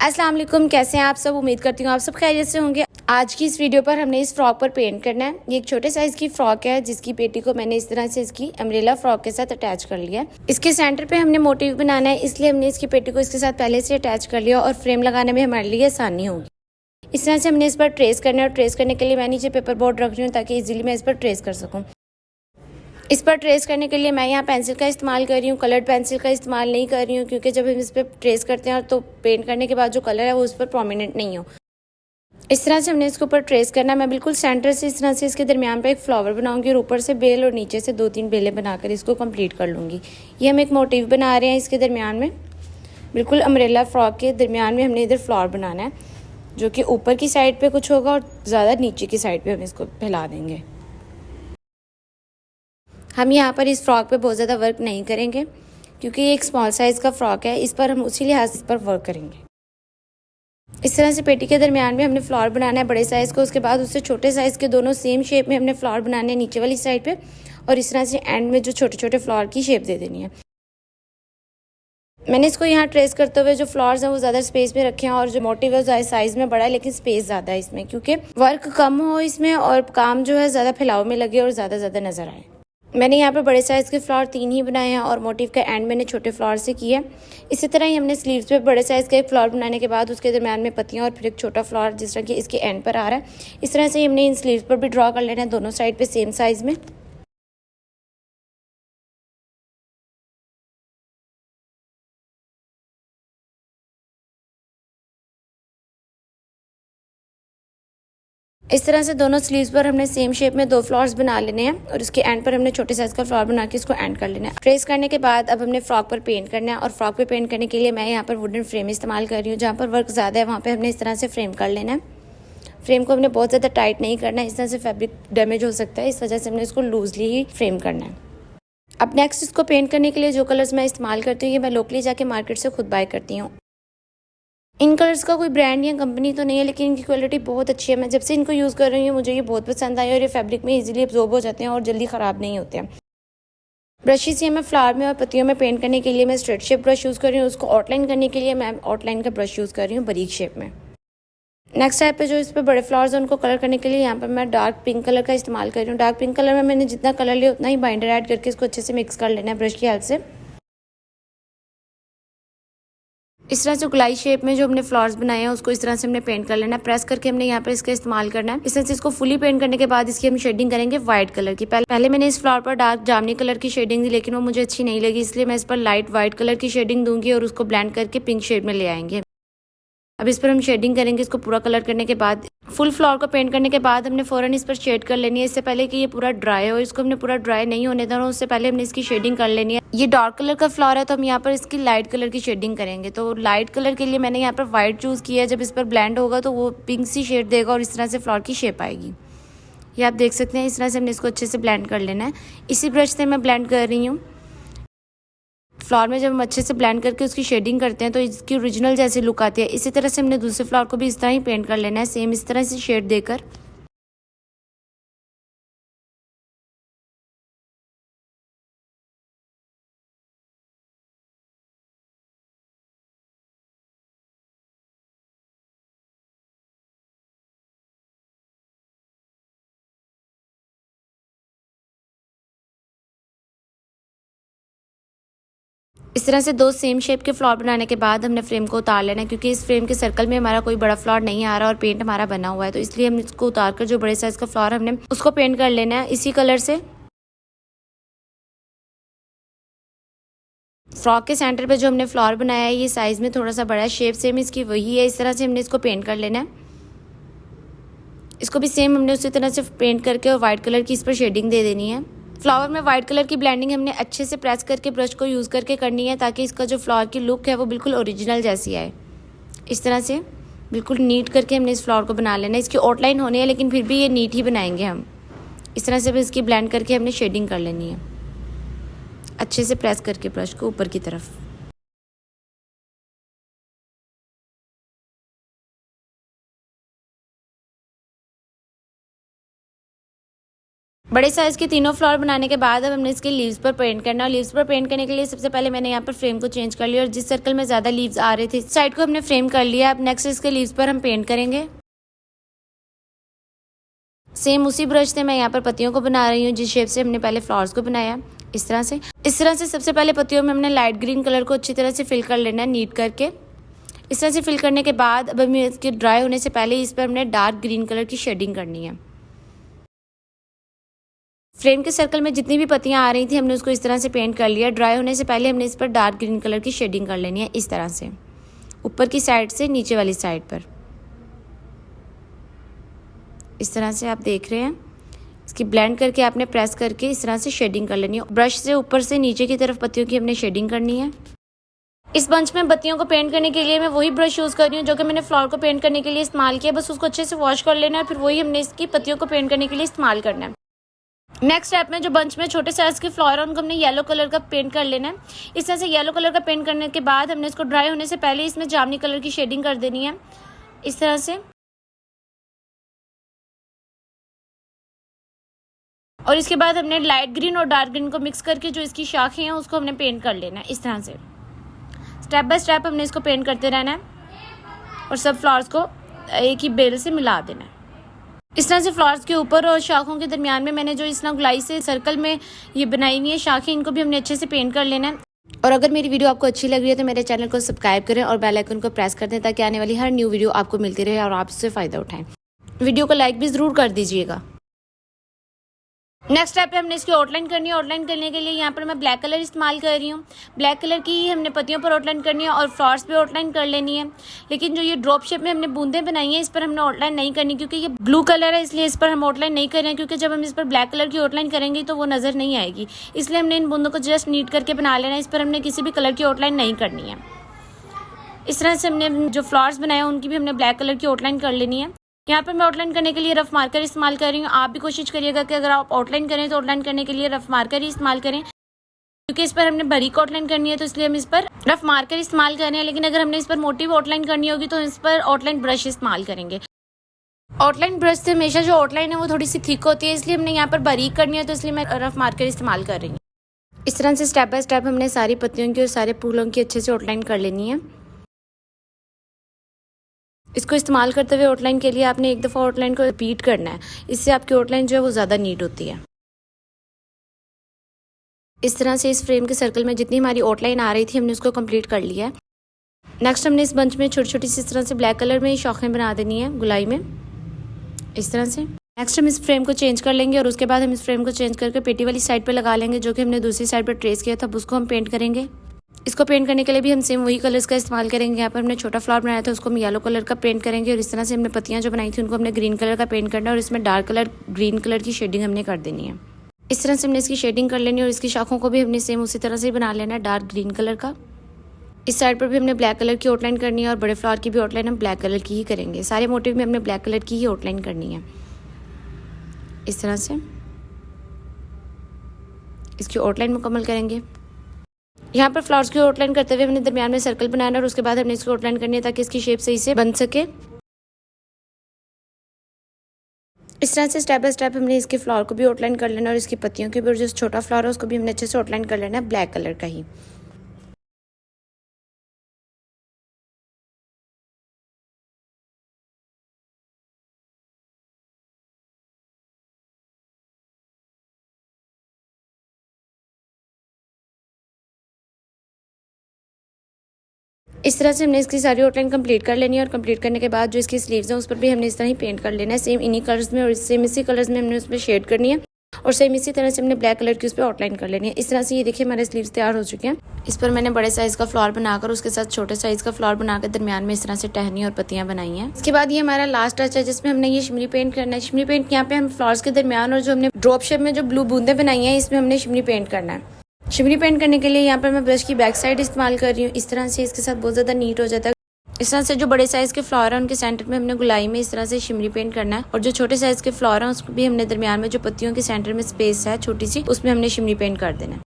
अस्सलाम वालेकुम, कैसे हैं आप सब। उम्मीद करती हूँ आप सब खैरियत से होंगे। आज की इस वीडियो पर हमने इस फ्रॉक पर पेंट करना है। ये एक छोटे साइज़ की फ्रॉक है जिसकी पेटी को मैंने इस तरह से इसकी अम्ब्रेला फ्रॉक के साथ अटैच कर लिया है। इसके सेंटर पे हमने मोटिव बनाना है, इसलिए हमने इसकी पेटी को इसके साथ पहले से अटैच कर लिया और फ्रेम लगाने में हमारे लिए आसानी होगी। इस तरह से हमने इस पर ट्रेस करना है और ट्रेस करने के लिए मैं नीचे पेपर बोर्ड रख रही हूँ ताकि इजीली मैं इस पर ट्रेस कर सकूँ। इस पर ट्रेस करने के लिए मैं यहाँ पेंसिल का इस्तेमाल कर रही हूँ, कलर्ड पेंसिल का इस्तेमाल नहीं कर रही हूँ क्योंकि जब हम इस पर ट्रेस करते हैं तो पेंट करने के बाद जो कलर है वो उस पर प्रोमिनेंट नहीं हो। इस तरह से हमने इसके ऊपर ट्रेस करना है। मैं बिल्कुल सेंटर से इस तरह से इसके दरमियान पे एक फ्लावर बनाऊंगी और ऊपर से बेल और नीचे से 2-3 बेलें बनाकर इसको कंप्लीट कर लूँगी। ये हम एक मोटिव बना रहे हैं इसके दरमियान में, बिल्कुल अम्ब्रेला फ्रॉक के दरमियान में हमने इधर फ्लावर बनाना है जो कि ऊपर की साइड पे कुछ होगा और ज़्यादा नीचे की साइड पे हम इसको फैला देंगे। हम यहाँ पर इस फ्रॉक पे बहुत ज़्यादा वर्क नहीं करेंगे क्योंकि ये एक स्मॉल साइज़ का फ्रॉक है, इस पर हम उसी लिहाज से इस पर वर्क करेंगे। इस तरह से पेटी के दरमियान में हमने फ्लावर बनाना है बड़े साइज़ को, उसके बाद उससे छोटे साइज़ के दोनों सेम शेप में हमने फ्लावर बनाने हैं नीचे वाली साइड पे और इस तरह से एंड में जो छोटे छोटे फ्लावर की शेप दे देनी है। मैंने इसको यहाँ ट्रेस करते हुए जो फ्लावर्स हैं वो ज़्यादा स्पेस में रखे हैं और जो मोटिव है साइज़ में बड़ा है लेकिन स्पेस ज़्यादा है इसमें, क्योंकि वर्क कम हो इसमें और काम जो है ज़्यादा फैलाव में लगे और ज़्यादा नज़र आए। मैंने यहाँ पर बड़े साइज़ के फ्लावर 3 ही बनाए हैं और मोटिव का एंड मैंने छोटे फ्लावर से किया। इसी तरह ही हमने स्लीव्स पे बड़े साइज़ का एक फ्लावर बनाने के बाद उसके दरम्यान में पत्तियाँ और फिर एक छोटा फ्लावर जिस तरह की इसके एंड पर आ रहा है, इस तरह से हमने इन स्लीव्स पर भी ड्रॉ कर लेना है दोनों साइड पे सेम साइज़ में। इस तरह से दोनों स्लीव्स पर हमने सेम शेप में 2 फ्लावर्स बना लेने हैं और इसके एंड पर हमने छोटे साइज का फ्लावर बना के इसको एंड कर लेना है। ट्रेस करने के बाद अब हमने फ्रॉक पर पेंट करना है और फ्रॉक पे पेंट करने के लिए मैं यहाँ पर वुडन फ्रेम इस्तेमाल कर रही हूँ। जहाँ पर वर्क ज़्यादा है वहाँ पे हमने इस तरह से फ्रेम कर लेना है। फ्रेम को हमने बहुत ज़्यादा टाइट नहीं करना है, इस तरह से फैब्रिक डैमेज हो सकता है, इस वजह से हमने इसको लूजली ही फ्रेम करना है। अब नेक्स्ट इसको पेंट करने के लिए जो कलर्स मैं इस्तेमाल करती हूँ ये मैं लोकली जाके मार्केट से खुद बाय करती हूँ। इन कलर्स का कोई ब्रांड या कंपनी तो नहीं है लेकिन इनकी क्वालिटी बहुत अच्छी है। मैं जब से इनको यूज़ कर रही हूँ मुझे ये बहुत पसंद आए और ये फैब्रिक में इजीली एब्जॉर्ब हो जाते हैं और जल्दी ख़राब नहीं होते हैं। ब्रशेस ये मैं फ्लावर में और पत्तियों में पेंट करने के लिए मैं स्ट्रेट शेप ब्रश यूज़ कर रही हूँ, उसको आउटलाइन करने के लिए मैं आउटलाइन का ब्रश यूज़ कर रही हूँ बारीक शेप में। नेक्स्ट टाइप पे जो इस पर बड़े फ्लावर्स हैं उनको कलर करने के लिए यहाँ पर मैं डार्क पिंक कलर का इस्तेमाल कर रही हूँ। डार्क पिंक कलर में मैंने जितना कलर लिया उतना ही बाइंडर ऐड करके इसको अच्छे से मिक्स कर लेना है ब्रश की हेल्प से। इस तरह से गुलाई शेप में जो हमने फ्लावर्स बनाए हैं उसको इस तरह से हमने पेंट कर लेना है। प्रेस करके हमने यहाँ पर इसका इस्तेमाल करना है। इस तरह से इसको फुली पेंट करने के बाद इसकी हम शेडिंग करेंगे व्हाइट कलर की। पहले मैंने इस फ्लावर पर डार्क जामनी कलर की शेडिंग दी लेकिन वो मुझे अच्छी नहीं लगी, इसलिए मैं इस पर लाइट व्हाइट कलर की शेडिंग दूंगी और उसको ब्लेंड करके पिंक शेड में ले आएंगे। अब इस पर हम शेडिंग करेंगे। इसको पूरा कलर करने के बाद फुल फ्लावर को पेंट करने के बाद हमने फ़ौरन इस पर शेड कर लेनी है, इससे पहले कि ये पूरा ड्राई हो। इसको हमने पूरा ड्राई नहीं होने देना, उससे पहले हमने इसकी शेडिंग कर लेनी है। ये डार्क कलर का फ्लावर है तो हम यहाँ पर इसकी लाइट कलर की शेडिंग करेंगे। तो लाइट कलर के लिए मैंने यहाँ पर व्हाइट चूज़ किया है। जब इस पर ब्लेंड होगा तो वो पिंक सी शेड देगा और इस तरह से फ्लावर की शेप आएगी। ये आप देख सकते हैं। इस तरह से हमने इसको अच्छे से ब्लेंड कर लेना है। इसी ब्रश से मैं ब्लेंड कर रही हूँ। फ्लावर में जब हम अच्छे से ब्लेंड करके उसकी शेडिंग करते हैं तो इसकी ओरिजिनल जैसी लुक आती है। इसी तरह से हमने दूसरे फ्लावर को भी इस तरह ही पेंट कर लेना है, सेम इस तरह से शेड देकर। इस तरह से 2 सेम शेप के फ्लावर बनाने के बाद हमने फ्रेम को उतार लेना है क्योंकि इस फ्रेम के सर्कल में हमारा कोई बड़ा फ्लावर नहीं आ रहा और पेंट हमारा बना हुआ है, तो इसलिए हम इसको उतार कर जो बड़े साइज का फ्लावर हमने उसको पेंट कर लेना है इसी कलर से। फ्रॉक के सेंटर पे जो हमने फ्लावर बनाया है ये साइज में थोड़ा सा बड़ा है, शेप सेम इसकी वही है। इस तरह से हमने इसको पेंट कर लेना है। इसको भी सेम हमने उसी तरह से पेंट करके और व्हाइट कलर की इस पर शेडिंग दे देनी है। फ्लावर में व्हाइट कलर की ब्लेंडिंग हमने अच्छे से प्रेस करके ब्रश को यूज़ करके करनी है ताकि इसका जो फ्लावर की लुक है वो बिल्कुल ओरिजिनल जैसी आए। इस तरह से बिल्कुल नीट करके हमने इस फ्लावर को बना लेना है। इसकी आउटलाइन होनी है लेकिन फिर भी ये नीट ही बनाएंगे हम। इस तरह से भी इसकी ब्लेंड करके हमने शेडिंग कर लेनी है अच्छे से प्रेस करके ब्रश को ऊपर की तरफ। बड़े साइज़ के तीनों फ्लावर बनाने के बाद अब हमने इसके लीव्स पर पेंट करना है। और लीव्स पर पेंट करने के लिए सबसे पहले मैंने यहाँ पर फ्रेम को चेंज कर लिया और जिस सर्कल में ज़्यादा लीव्स आ रहे थे इस साइड को हमने फ्रेम कर लिया। अब नेक्स्ट इसके लीव्स पर हम पेंट करेंगे। सेम उसी ब्रश से मैं यहाँ पर पत्तियों को बना रही हूँ जिस शेप से हमने पहले फ्लावर्स को बनाया। इस तरह से सबसे पहले पत्तियों में हमने लाइट ग्रीन कलर को अच्छी तरह से फिल कर लेना है, नीट करके। इस तरह से फिल करने के बाद अब हमें इसके ड्राई होने से पहले इस पर हमने डार्क ग्रीन कलर की शेडिंग करनी है। फ्रेम के सर्कल में जितनी भी पत्तियां आ रही थी हमने उसको इस तरह से पेंट कर लिया। ड्राई होने से पहले हमने इस पर डार्क ग्रीन कलर की शेडिंग कर लेनी है, इस तरह से ऊपर की साइड से नीचे वाली साइड पर। इस तरह से आप देख रहे हैं, इसकी ब्लेंड करके आपने प्रेस करके इस तरह से शेडिंग कर लेनी है। ब्रश से ऊपर से नीचे की तरफ पत्तियों की हमने शेडिंग करनी है। इस बंच में पत्तियों को पेंट करने के लिए मैं वही ब्रश यूज़ कर रही हूँ जो कि मैंने फ्लावर को पेंट करने के लिए इस्तेमाल किया। बस उसको अच्छे से वॉश कर लेना है, फिर वही हमने इसकी पत्तियों को पेंट करने के लिए इस्तेमाल करना है। नेक्स्ट स्टेप में जो बंच में छोटे साइज़ के फ्लावर है उनको हमने येलो कलर का पेंट कर लेना है। इस तरह से येलो कलर का पेंट करने के बाद हमने इसको ड्राई होने से पहले इसमें जामुनी कलर की शेडिंग कर देनी है, इस तरह से। और इसके बाद हमने लाइट ग्रीन और डार्क ग्रीन को मिक्स करके जो इसकी शाखें हैं उसको हमने पेंट कर लेना है। इस तरह से स्टेप बाय स्टेप हमने इसको पेंट करते रहना है और सब फ्लावर्स को एक ही बेल से मिला देना है। इस तरह से फ्लावर्स के ऊपर और शाखों के दरमियान में मैंने जो इस तरह गुलाई से सर्कल में ये बनाई हुई है शाखें, इनको भी हमने अच्छे से पेंट कर लेना है। और अगर मेरी वीडियो आपको अच्छी लग रही है तो मेरे चैनल को सब्सक्राइब करें और बेल आइकन को प्रेस कर दें ताकि आने वाली हर न्यू वीडियो आपको मिलती रहे और आप इससे फ़ायदा उठाएं। वीडियो को लाइक भी ज़रूर कर दीजिएगा। नेक्स्ट स्टेप पे हमने इसकी आउटलाइन करनी है। आउटलाइन करने के लिए यहाँ पर मैं ब्लैक कलर इस्तेमाल कर रही हूँ। ब्लैक कलर की ही हमने पत्तियों पर आउटलाइन करनी है और फ्लावर्स पे आउटलाइन कर लेनी है। लेकिन जो ये ड्रॉप शेप में हमने बूंदें बनाई हैं इस पर हमने आउटलाइन नहीं करनी क्योंकि ये ब्लू कलर है, इसलिए इस पर हम आउटलाइन नहीं कर रहे हैं। क्योंकि जब हम इस पर ब्लैक कलर की आउटलाइन करेंगे तो वो नज़र नहीं आएगी, इसलिए हमने इन बूंदों को जस्ट नीट करके बना लेना है। इस पर हमने किसी भी कलर की आउटलाइन नहीं करनी है। इस तरह से हमने जो फ्लावर्स बनाए हैं उनकी भी हमने ब्लैक कलर की आउटलाइन कर लेनी है। यहाँ पर मैं आउटलाइन करने के लिए रफ मार्कर इस्तेमाल कर रही हूँ। आप भी कोशिश करिएगा कि अगर आप आउटलाइन करें तो आउटलाइन करने के लिए रफ मार्कर ही इस्तेमाल करें, क्योंकि इस पर हमने बारीक आउटलाइन करनी है तो इसलिए हम इस पर रफ मार्कर इस्तेमाल कर रहे हैं। लेकिन अगर हमने इस पर मोटी आउटलाइन करनी होगी तो इस पर आउटलाइन ब्रश इस्तेमाल करेंगे। आउटलाइन ब्रश से हमेशा जो आउटलाइन है वो थोड़ी सी थिक होती है, इसलिए हमने यहाँ पर बारीक करनी है तो इसलिए मैं रफ मार्कर इस्तेमाल कर रही हूँ। इस तरह से स्टेप बाय स्टेप हमने सारी पत्तियों की और सारे फूलों की अच्छे से आउटलाइन कर लेनी है। इसको इस्तेमाल करते हुए आउटलाइन के लिए आपने एक दफ़ा आउटलाइन को रिपीट करना है, इससे आपकी आउटलाइन जो है वो ज़्यादा नीट होती है। इस तरह से इस फ्रेम के सर्कल में जितनी हमारी आउटलाइन आ रही थी हमने उसको कंप्लीट कर लिया है। नेक्स्ट हमने इस बंच में छोटी छोटी सी इस तरह से ब्लैक कलर में शाखें बना देनी है गुलाई में, इस तरह से। नेक्स्ट हम इस फ्रेम को चेंज कर लेंगे और उसके बाद हम इस फ्रेम को चेंज करके पेटी वाली साइड पर लगा लेंगे जो कि हमने दूसरी साइड पर ट्रेस किया था, उसको हम पेंट करेंगे। इसको पेंट करने के लिए भी हम सेम वही कलर्स का इस्तेमाल करेंगे। यहाँ पर हमने छोटा फ्लावर बनाया था उसको हम येलो कलर का पेंट करेंगे और इस तरह से हमने पत्तियां जो बनाई थी उनको हमने ग्रीन कलर का पेंट करना है और इसमें डार्क कलर ग्रीन कलर की शेडिंग हमने कर देनी है। इस तरह से हमने इसकी शेडिंग कर लेनी है और इसकी शाखों को भी हमने सेम उसी तरह से बना लेना है डार्क ग्रीन कलर का। इस साइड पर भी हमने ब्लैक कलर की आउटलाइन करनी है और बड़े फ्लावर की भी आउटलाइन हम ब्लैक कलर की ही करेंगे। सारे मोटिव में हमने ब्लैक कलर की ही आउटलाइन करनी है। इस तरह से इसकी आउटलाइन मुकम्मल करेंगे। यहाँ पर फ्लावर्स की आउटलाइन करते हुए हमने दरमियान में सर्कल बनाना और उसके बाद हमने इसकी आउटलाइन करनी है ताकि इसकी शेप सही से बन सके। इस तरह से स्टेप बाय स्टेप हमने इसके फ्लावर को भी आउटलाइन कर लेना और इसकी पत्तियों के ऊपर जो छोटा फ्लावर है उसको भी हमने अच्छे से आउटलाइन कर लेना है ब्लैक कलर का ही। इस तरह से हमने इसकी सारी आउटलाइन कंप्लीट कर लेनी है और कंप्लीट करने के बाद जो इसकी स्लीव्स हैं उस पर भी हमने इस तरह ही पेंट कर लेना है सेम इन्हीं कलर्स में और सेम इसी कलर्स में हमने उस पर शेड करनी है और सेम इसी तरह से हमने ब्लैक कलर की उस पर आउटलाइन कर लेनी है। इस तरह से ये देखिए हमारे स्लीव्स तैयार हो चुके हैं। इस पर मैंने बड़े साइज़ का फ्लावर बनाकर उसके साथ छोटे साइज़ का फ्लावर बनाकर दरमियान में इस तरह से टहनी और पत्तियां बनाई हैं। इसके बाद ये हमारा लास्ट टच है जिसमें हमने ये शिमरी पेंट करना है। शिमरी पेंट यहाँ पे हम फ्लावर्स के दरमियान और जो हमने ड्रॉप शेप में जो ब्लू बूंदे बनाई हैं इसमें हमने शिमरी पेंट करना है। शिमरी पेंट करने के लिए यहाँ पर मैं ब्रश की बैक साइड इस्तेमाल कर रही हूँ। इस तरह से इसके साथ बहुत ज़्यादा नीट हो जाता है। इस तरह से जो बड़े साइज़ के फ्लावर हैं उनके सेंटर में हमने गुलाई में इस तरह से शिमरी पेंट करना है और जो छोटे साइज़ के फ्लावर हैं उसको भी हमने दरमियान में जो पत्तियों के सेंटर में स्पेस है छोटी सी उसमें हमने शिमरी पेंट कर देना है।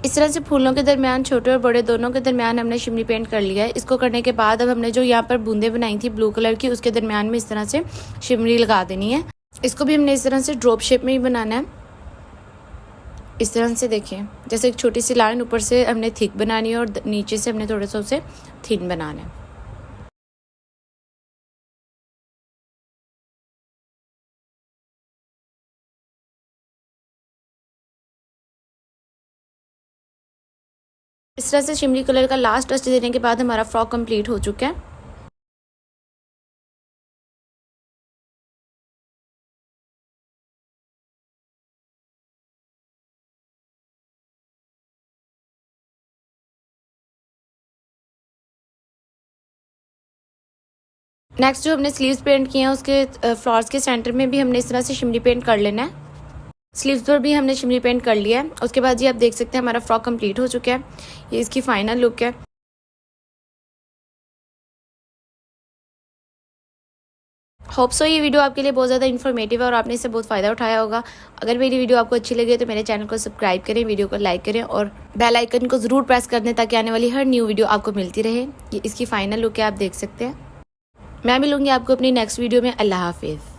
इस तरह से फूलों के दरमियान, छोटे और बड़े दोनों के दरमियान हमने शिमरी पेंट कर लिया है। इसको करने के बाद अब हमने जो यहाँ पर बूंदें बनाई थी ब्लू कलर की, उसके दरमियान में इस तरह से शिमरी लगा देनी है। इसको भी हमने इस तरह से ड्रॉप शेप में ही बनाना है। इस तरह से देखिए, जैसे एक छोटी सी लाइन ऊपर से हमने थिक बनानी है और नीचे से हमने थोड़ा सा उसे थिन बनाना है। इस तरह से शिमरी कलर का लास्ट टच देने के बाद हमारा फ्रॉक कंप्लीट हो चुका है। नेक्स्ट जो हमने स्लीव्स पेंट किए हैं उसके फ्लावर्स के सेंटर में भी हमने इस तरह से शिमरी पेंट कर लेना है। स्लीव्स पर भी हमने शिमरी पेंट कर लिया है। उसके बाद जी आप देख सकते हैं हमारा फ्रॉक कंप्लीट हो चुका है। ये इसकी फाइनल लुक है। होप सो ये वीडियो आपके लिए बहुत ज़्यादा इन्फॉर्मेटिव है और आपने इससे बहुत फ़ायदा उठाया होगा। अगर मेरी वीडियो आपको अच्छी लगे तो मेरे चैनल को सब्सक्राइब करें, वीडियो को लाइक करें और बेल आइकन को ज़रूर प्रेस कर दें ताकि आने वाली हर न्यू वीडियो आपको मिलती रहे। ये इसकी फाइनल लुक है, आप देख सकते हैं। मैं मिलूंगी आपको अपनी नेक्स्ट वीडियो में। अल्लाह हाफिज़।